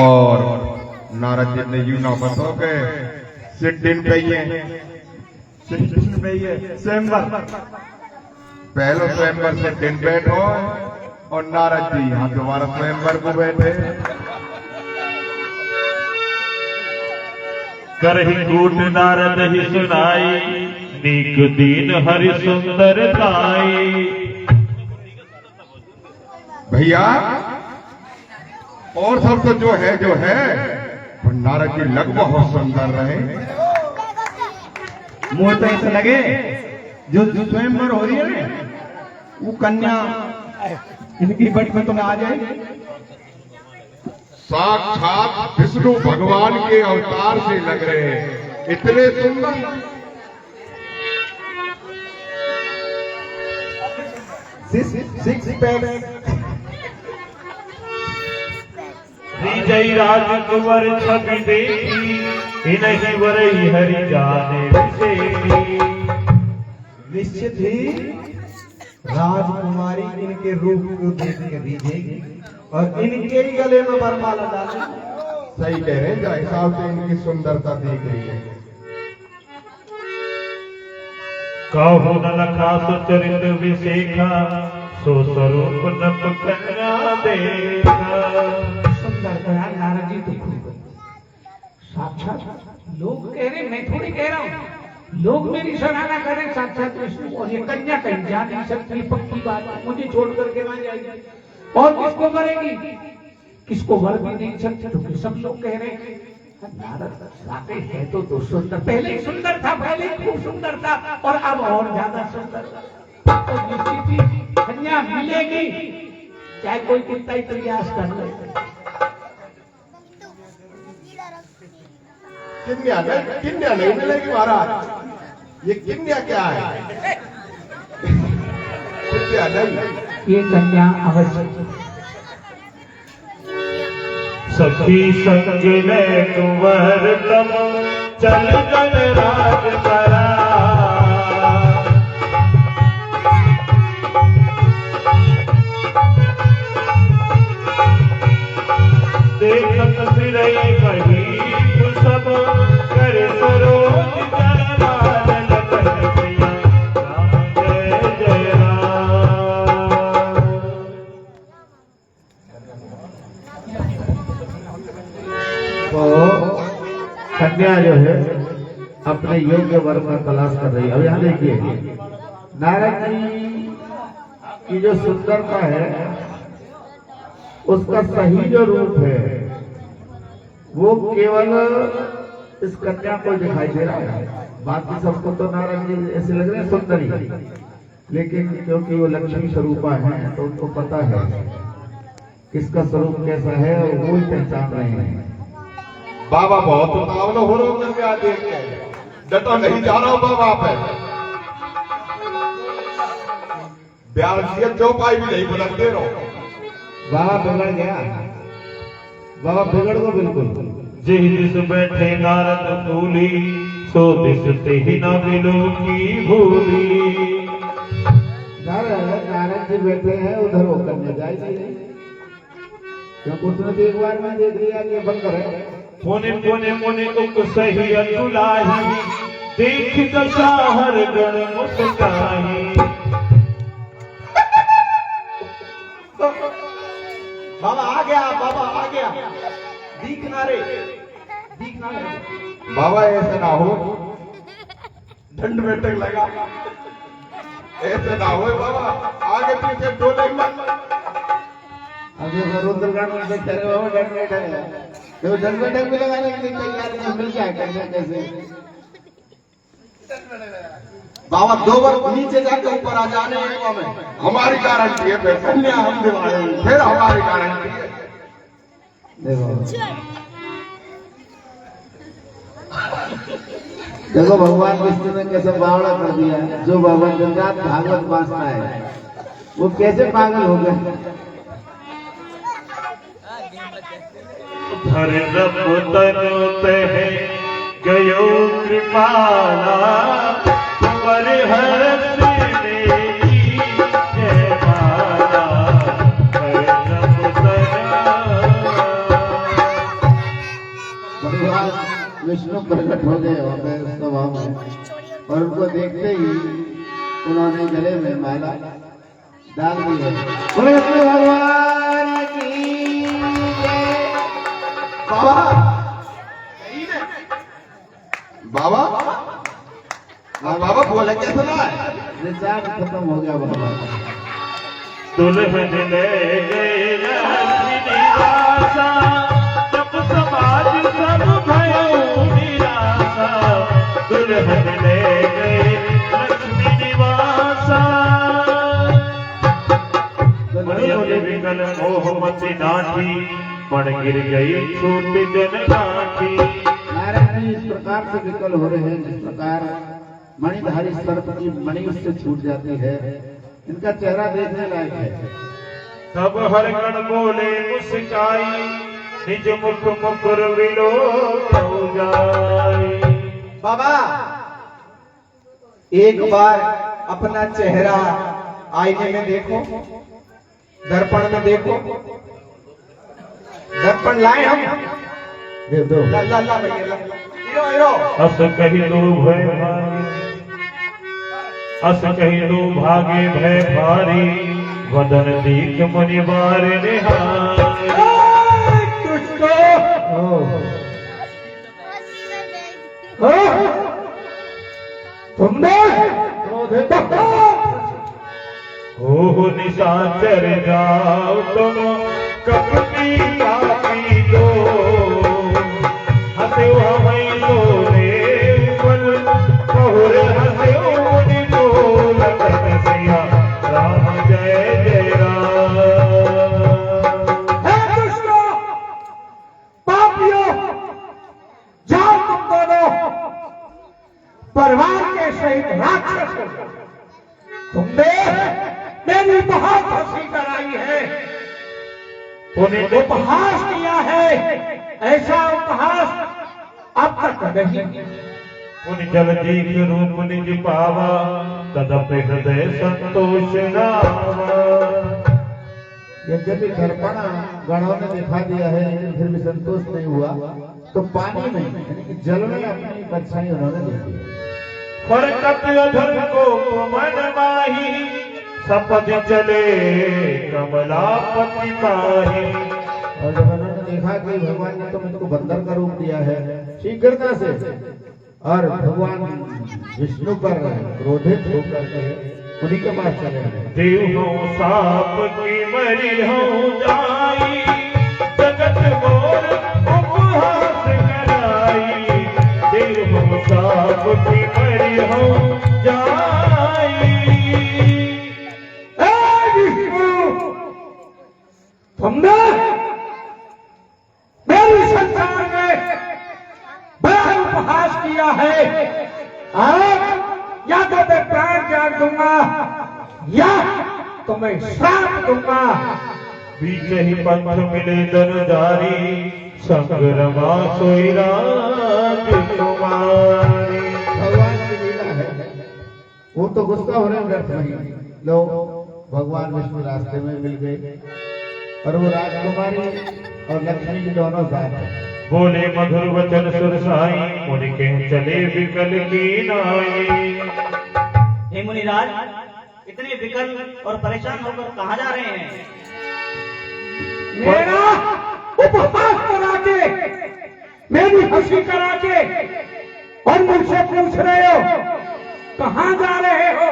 और नारद जी ने यूं ना बतो के सिद्धिन पे स्वयंवर पहलो स्वयंवर से दिन बैठो और नारद जी यहाँ दोबारा स्वयंवर को बैठे। करहि कूट नारद ही सुनाई, नीक दीन हरि सुंदर ताई। भैया और सब तो जो है पर नारद जी लग बहुत सुंदर रहे। मुझे तो ऐसा लगे जो स्वयंवर हो रही है ना वो कन्या इनकी बड़ी में तो आ जाएगी। साक्षात विष्णु भगवान के अवतार से लग रहे हैं, इतने सुंदर। सिक्स पैक जय राजकुंवर छवि देखी, इन्हीं वरई हरि जाने विशेषी। निश्चित ही राजकुमारी इनके रूप को देख के रिझेगी और इनके ही गले में वरमाला डालेगी। सही कह रहे हैं, जय साहब से इनकी सुंदरता देख रही है। कहु न लखा सुचरित विशेखा, सो स्वरूप नप कन्या देखा। सुंदर दयाल नारद जी तो खूब साक्षात लोग कह रहे, मैं थोड़ी कह रहा हूँ, लोग मेरी सराहना करें साक्षात विष्णु। और ये कन्या कहीं जा नहीं सकती, पक्की बात है, मुझे छोड़ करके ना जाएगी। और किसको करेगी, किसको वर भी नहीं सकती, क्योंकि सब लोग कह रहे हैं नारद साथे है तो सुंदर, पहले ही सुंदर था, पहले ही खूब सुंदर था और अब और ज्यादा सुंदर। तो निश्चित ही कन्या मिलेगी, चाहे कोई कितना ही प्रयास कर ले। किन्या नहीं मिलेगी महाराज। ये किन्या क्या है? किन्या नहीं, ये कन्या अवश्य। सखी संग ले कुंवर तम, चल गण राज करा। देखत फिरई कही सब, कर सरोज जयमाल लगन प्रिया। राम जय जय राम। तो कन्या जो है अपने योग्य वर का तलाश कर रही है। अब यहाँ देखिए नारद जी की जो सुंदरता है उसका सही जो रूप है वो केवल इस कन्या को दिखाई दे रहा है। बाकी सबको तो नारद जी ऐसे लग रहे हैं सुंदरी, लेकिन क्योंकि वो लक्ष्मी स्वरूपा है तो उनको पता है किसका स्वरूप कैसा है और वो ही पहचान रहे हैं। बाबा बहुत उतावल हो रहे हो, मैं देख के डटो नहीं जा रहा हूं बाबा पे। ब्याह चौपाई भी नहीं बुलंदे रहो। बाबा बिगड़ गया, बाबा बिगड़ गो बिल्कुल। जिह दिस बैठे नारद फूली, सो दिस ते ही न मिलो की भूली। नारद जी बैठे हैं उधर वो करने जाएगी, क्योंकि उसने तो एक बार में देख लिया कि बंकर है। पुने पुने मुने उक सही अनुलाही, देख दशा हर गण मुस्काही। बाबा आ गया, बाबा आ गया, दिखना रे। बाबा ऐसे ना हो, दंड बैठक लगा, ऐसे ना हो बाबा, आगे पीछे डोले मत। अभी रुद्रगढ़ में बैठे रहे बाबा, दंड बैठक है तो दंड बैठक भी लगाने के लिए तैयार मिल जाए कैसे। बाबा 2 बार नीचे जाकर ऊपर आ जाने में हमारी गारंटी है, फिर कन्या हम दिवाएंगे, फिर हमारी गारंटी है। देखो भगवान विष्णु ने कैसे बावड़ा कर दिया है। जो भगवान दिन रात भागवत बांटता है वो कैसे पागल हो गए। धर्म तनु तह गयो कृपाला, पर हर भगवान विष्णु प्रकट हो गए वहाँ पे सभा में, और उनको देखते ही उन्होंने गले में माला डाल दी है। बोले विष्णु भगवान की जय। बाबा बाबा बोला कैसा ना है? रिचार्ज खत्म हो गया बाबा। दुल्हन ले गए लक्ष्मी निवासा, जब समाज सब भयो निराशा। दुल्हन ले गए लक्ष्मी निवासा, विकल मोहमती नाथी, पण गिर गई छूट जन गांठी। नारायण जी इस प्रकार से विकल हो रहे हैं जिस प्रकार मणिधारी सर्प की मणि उससे छूट जाती है। इनका चेहरा देखने लायक है। तब हर गण बोले मुस्काई, निज मुख मुकुर विलो जाई। बाबा एक बार अपना चेहरा आईने में देखो, दर्पण में देखो। दर्पण लाए हम, दे दो। ला ला ला भैया ला। हीरो हीरो अस कही दो भय भारी, अस कही दो भागे भय भारी। वदन दीख मुनि बार निहारी। तुमने हो निशाचर जाओ तुम कपटी कापी दो। हंसो हमें तो देवल बहुर हंसो मुनि तो लगन सिया राम जय जय राम। हे दुष्टों, पापियों, जाओ तुम दोनों परिवार के सहित राक्षस हो। तुमने मेरी बहुत हंसी कराई है, उन्हें उपहास किया है। ऐसा उपहास अब तक नहीं। उन जल दीख रूप निज पावा, तदपि हृदय संतोष नावा। यद्यपि दर्पण गणों ने दिखा दिया है लेकिन फिर भी संतोष नहीं हुआ, तो पानी में यानी कि जल में अपनी परछाई उन्होंने देखी। फरकत अधर को मन माही, सपद चले कमलापति पाही। और जब उन्होंने देखा कि भगवान ने तो मुझको बंदर का रूप दिया है शीघ्रता से, और भगवान विष्णु पर क्रोधित होकर के उन्हीं के पास चले गए। देव हूँ साप की मरी हूँ जाई, जगत मोर उपहास कराई। देव हूँ साप की मरी हूँ जाई। तुमने मेरी संसार में बड़ा उपहास किया है। आज या तो मैं प्राण त्याग दूंगा या तो मैं श्राप दूंगा। बीच ही पंथ मिले दरदारी, संग्रमा सोई राज कुमारी। भगवान की लीला है, वो तो गुस्सा हो रहे हैं व्यर्थ नहीं। लोग भगवान विष्णु रास्ते में मिल गए और वो राजकुमारी और लक्ष्मी जी दोनों साथ हैं। बोले मधुर वचन सुर साई, मुनि के चले विकल की नाई। हे मुनिराज, इतने विकल और परेशान होकर कहाँ जा रहे हैं? मेरा उपहास करा के, मेरी हंसी करा के और मुझसे पूछ रहे हो कहाँ जा रहे हो?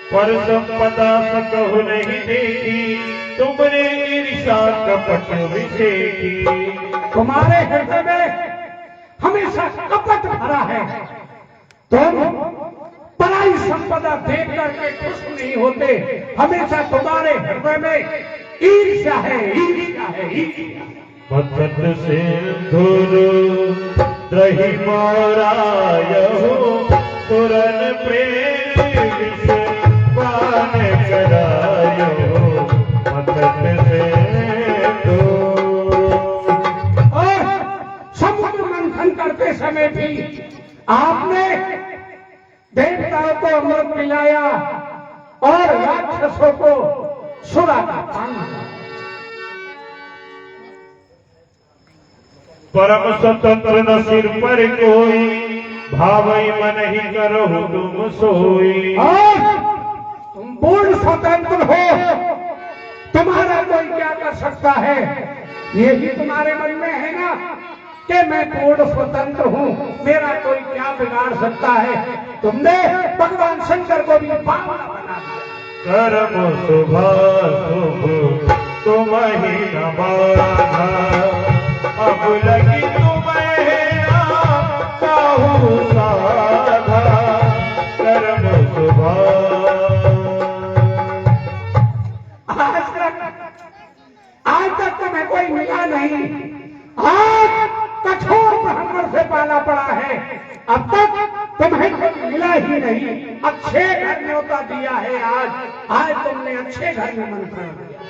पर संपदा सकहु नहीं देखी, तुमने ईर्षा कपट विषेकी। तुम्हारे हृदय में हमेशा कपट भरा है। तुम पराई संपदा देख करके खुश नहीं होते। हमेशा तुम्हारे हृदय में ईर्ष्या है, ईर्ष्या है, ईर्ष्या। भगत सिंधुर द्रहि मोरायहु, तुरन प्रेम विष पान करायो। भगत सिंधु और समुद्र मंथन करते समय भी आपने देवताओं को अमृत पिलाया और राक्षसों को सुरा का पानी। परम स्वतंत्र न सिर पर कोई, भावई मन ही करहु तुम सोई। और तुम पूर्ण स्वतंत्र हो, तुम्हारा कोई क्या कर सकता है? यही तुम्हारे मन में है ना कि मैं पूर्ण स्वतंत्र हूँ, मेरा कोई क्या बिगाड़ सकता है? तुमने भगवान शंकर को भी बावला बना दिया। कर्म शुभ तुम ही न बाधा, अब लगी तुम्हें काहू साधा। कर्म शुभ आज तक तुम्हें कोई मिला नहीं, आज कठोर ब्राह्मण से पाला पड़ा है, अब तक तुम्हें कोई मिला ही नहीं। अच्छे घर न्योता दिया है, आज तुमने अच्छे घर में मन कर दिया।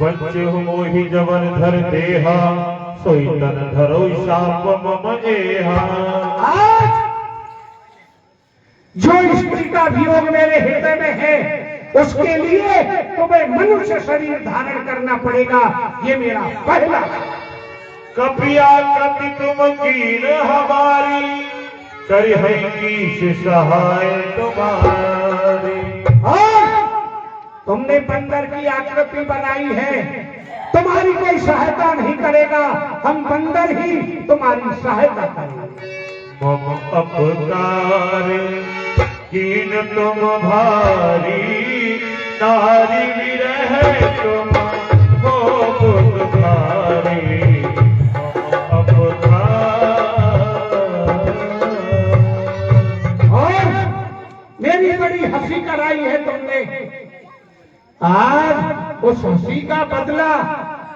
बच्चे हो मोहि जवन धर देहा, सोई तन धरो शाप मम जेहा। आज जो स्त्री का वियोग मेरे हृदय में है, उसके लिए तुम्हें मनुष्य शरीर धारण करना पड़ेगा, ये मेरा पहला। कपिया कति तुम कीन हमारी, करी है कीश सहाय तुम्हारी। और तुमने बंदर की आकृति बनाई है, तुम्हारी कोई सहायता नहीं करेगा, हम बंदर ही तुम्हारी सहायता करेंगे। मम अपकार कीन तुम भारी, नारी विरह तुम हो बुधारी। और मेरी बड़ी हंसी कराई है तुमने, आज उस हंसी का बदला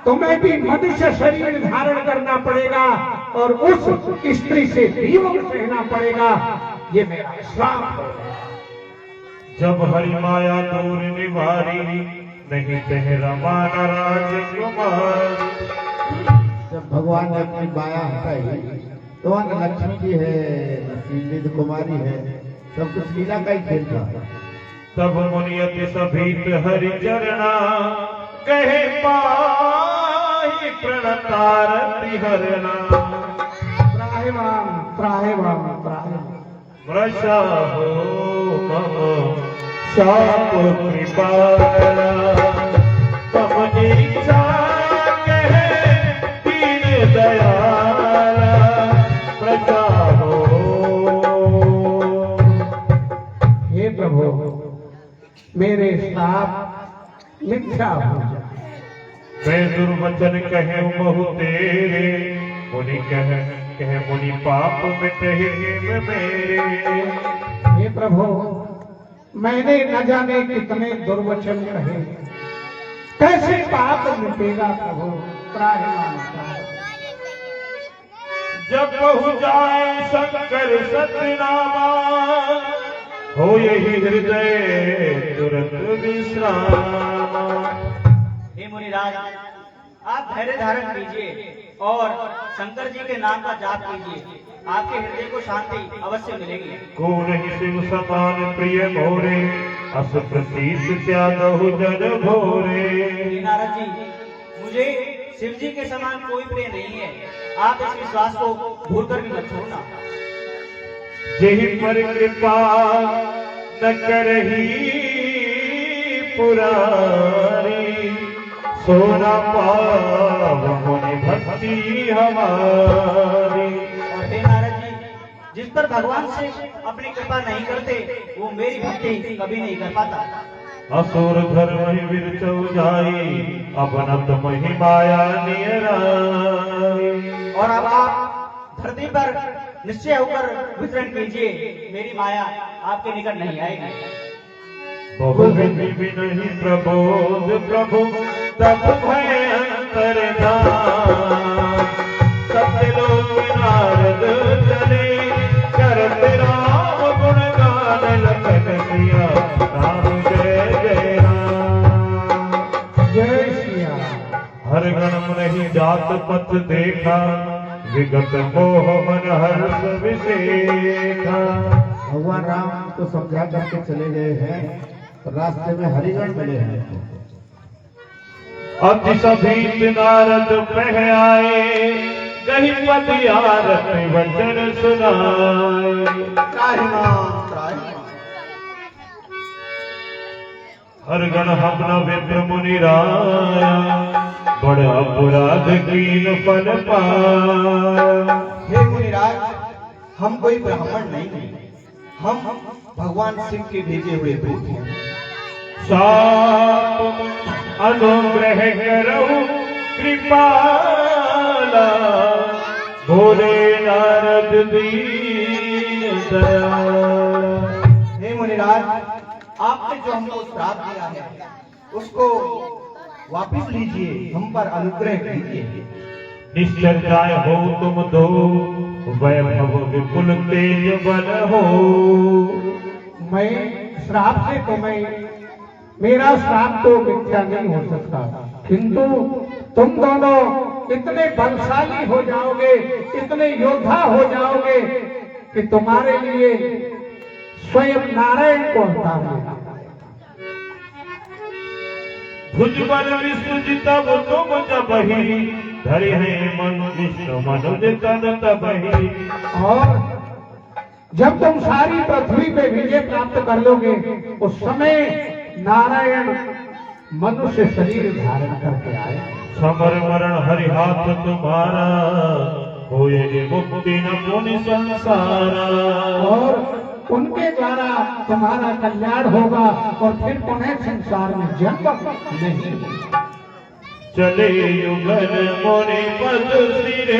तुम्हें भी मनुष्य शरीर धारण करना पड़ेगा और उस स्त्री से वियोग सहना पड़ेगा, ये मेरा श्राप है। जब हरि माया दूर निवारी, नहीं तेरा माना राजकुमार। जब भगवान ने अपनी माया हटाई तो वहाँ न लक्ष्मी जी है, न श्रीनिधि कुमारी है, सब कुछ लीला का ही खेल था। तब मुनियति सभीत हरि चरणा, कहे पाहि प्रणतारति हरना। त्राहिमाम त्राहिमाम त्राहिमाम। मृषा हो मम शाप कृपाला, तम इच्छा कहे दीन दयाला। प्रजा हो हे प्रभु, मेरे श्राप मिथ्या हो जाए। मैं दुर्वचन कहे बहु तेरे, मुनि कहे मुनि पाप मिटहि मेरे। हे प्रभु, मैंने न जाने कितने दुर्वचन कहे, कैसे पाप मिटेगा प्रभु? त्राहिमाम त्राहिमाम। जब बहु जाए शंकर सतनामा, हो यही हृदय तुरंत विश्रामा। हे मुनिराज, आप धैर्य धारण कीजिए और शंकर जी के नाम का जाप कीजिए, आपके हृदय को शांति अवश्य मिलेगी। को नहीं शिव समान प्रिय मोरे, अस प्रतीत त्यागहु जन भोरे। हे नारद जी, मुझे शिव जी के समान कोई प्रिय नहीं है, आप इस विश्वास को भूलकर भी मत छोड़ना। जेहि पर कृपा न करही पुरारी, सोना पाव मुनि भक्ति हमारी। और हे नारद जी, जिस पर भगवान से अपनी कृपा नहीं करते, वो मेरी भक्ति कभी नहीं कर पाता। असुर धर्म विरचौ जाई, अपनत महि माया नियराई। और अब आप धरती पर निश्चय होकर विचरण कीजिए, मेरी माया आपके निकट नहीं आएगी। बहु विधि विनहि प्रबोध प्रभु, तब भय अंतर्धान। सत्यलोक नारद चले, करत राम गुणगान। लखन सिया राम जय जय राम। जय श्री राम। हर गण नहीं जात पथ देखा, विगत मोह मन हर्ष विशेखा। भगवान राम को समझा करके चले गए हैं, रास्ते में हरिगण मिले हैं। अति सभी नारद पह आए, कहीं पतियारत वचन सुनाए। हर गण हम विप्र मुनि राया, बड़ अपराध कीन फल पाया। हे मुनिराज, हम कोई ब्राह्मण नहीं हैं, हम भगवान शिव के भेजे हुए दूत हैं। साप अनुग्रह करहु कृपाला, भोले नारद दीन दयाला। हे मुनिराज, आपने जो हमको श्राप दिया है उसको वापिस लीजिए, हम पर अनुग्रह कीजिए। निश्चर्याय हो तुम दो, वैभव विपुल तेज बल हो। मैं श्राप से तुम्हें, मेरा श्राप तो मिथ्या नहीं हो सकता, किंतु तुम दोनों इतने बलशाली हो जाओगे, इतने योद्धा हो जाओगे कि तुम्हारे लिए स्वयं नारायण को अवतार लेना। भुजबल विष्णु तब तुम जबहि, धरि है मनु विष्णु मनुज तन तबहि। और जब तुम सारी पृथ्वी पे विजय प्राप्त कर लोगे, उस समय नारायण मनुष्य शरीर धारण करके आए। समर मरण हरि हाथ तुम्हारा, होए मुक्ति न पुनि संसारा। और उनके द्वारा तुम्हारा कल्याण होगा और फिर पुनः संसार में जन्म नहीं। चले युगल मुनि पद सिर